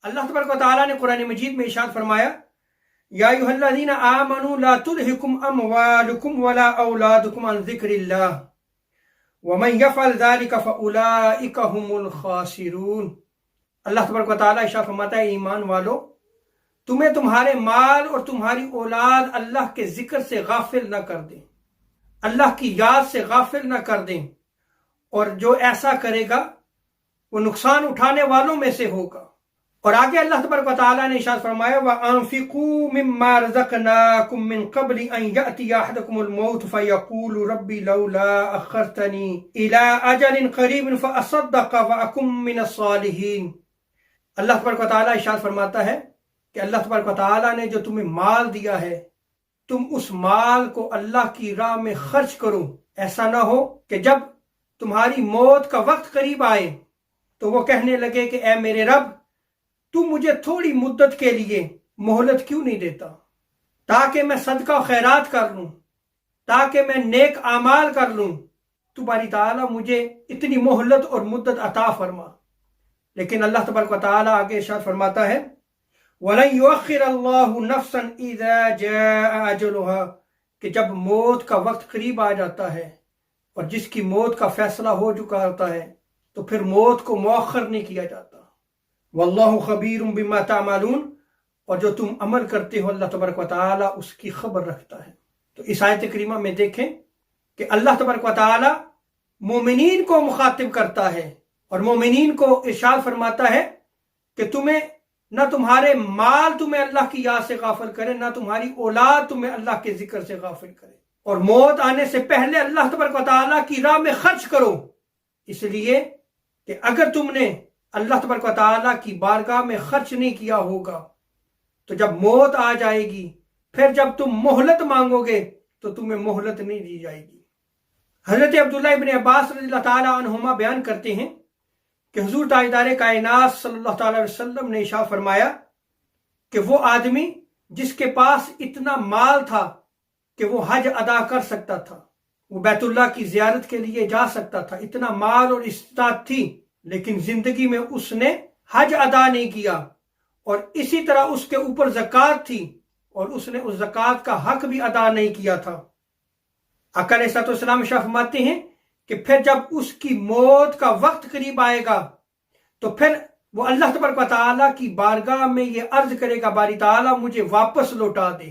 अल्लाह तबारक व तआला ने कुरान मजीद में इरशाद फरमाया, या अय्युहल्लज़ीना आमनू ला तुल्हिकुम अमवालुकुम वला औलादुकुम अन ज़िक्रिल्लाह वमन यफ़अल ज़ालिका फ़उलाइका हुमुल ख़ासिरून। अल्लाह तबारक व तआला इरशाद फरमाता है, ईमान वालो, तुम्हें तुम्हारे माल और तुम्हारी औलाद अल्लाह के जिक्र से गाफिल न कर दें, अल्लाह की याद से गाफिल न कर दें, और जो ऐसा करेगा वो नुकसान उठाने वालों में से होगा। और आगे अल्लाह तबारक व तआला ने इरशाद फरमाया, व अनफिकू मिम्मा रज़क़नाकुम मिन क़ब्लि अन यअतिया अहदकुमुल मौत फ़यक़ूलु रब्बी लौला अख़्ख़रतनी इला अजलिन क़रीबिन फ़असद्दक़ व अकुम मिनस सालिहीन। अल्लाह तबारक व तआला इरशाद फरमाता है कि अल्लाह तबारक व तआला ने जो तुम्हें माल दिया है, तुम उस माल को अल्लाह की राह में खर्च करो। ऐसा ना हो कि जब तुम्हारी मौत का वक्त करीब आए तो वो कहने लगे कि ऐ मेरे रब, तू मुझे थोड़ी मुद्दत के लिए मोहलत क्यों नहीं देता, ताकि मैं सदका खैरात कर लूं, ताकि मैं नेक आमाल कर लूं। तू बारी ताला मुझे इतनी मोहलत और मुद्दत अता फरमा। लेकिन अल्लाह तबारक व तआला आगे इरशाद फरमाता है, वलन युअख्खिरल्लाहु नफ्सन इज़ा जाअ अजलुहा, कि जब मौत का वक्त करीब आ जाता है और जिसकी मौत का फैसला हो चुका होता है तो फिर मौत को मुअख्खर नहीं किया जाता। वल्लाहु खबीरुम बिमा तामलून, और जो तुम अमल करते हो अल्लाह तबारक व तआला उसकी खबर रखता है। तो इस आयत करीमा में देखें कि अल्लाह तबारक व तआला मोमिनीन को मुखातिब करता है और मोमिनीन को इरशाद फरमाता है कि तुम्हें ना तुम्हारे माल तुम्हें अल्लाह की याद से गाफिल करे, ना तुम्हारी औलाद तुम्हें अल्लाह के जिक्र से गाफिल करे, और मौत आने से पहले अल्लाह तबारक व तआला की राह में खर्च करो। इसलिए कि अगर तुमने अल्लाह तबारक व तआला की बारगाह में खर्च नहीं किया होगा तो जब मौत आ जाएगी, फिर जब तुम मोहलत मांगोगे तो तुम्हें मोहलत नहीं दी जाएगी। हजरत अब्दुल्लाह इब्न अब्बास रज़ियल्लाहु ताला अन्हुमा बयान करते हैं कि हुजूर ताजदार कायनात सल्लल्लाहु ताला अलैहि वसल्लम ने इरशाद फरमाया कि वो आदमी जिसके पास इतना माल था कि वो हज अदा कर सकता था, वो बैतुल्लाह की जियारत के लिए जा सकता था, इतना माल और इस्तात थी, लेकिन जिंदगी में उसने हज अदा नहीं किया, और इसी तरह उसके ऊपर ज़कात थी और उसने उस ज़कात का हक भी अदा नहीं किया था। आका अलैहिस्सलाम फरमाते हैं कि फिर जब उसकी मौत का वक्त करीब आएगा तो फिर वो अल्लाह तबारक व तआला की बारगाह में ये अर्ज करेगा, बारी ताला मुझे वापस लौटा दे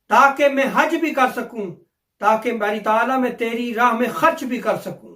ताकि मैं हज भी कर सकूं, ताकि बारी ताला मैं तेरी राह में खर्च भी कर सकूं।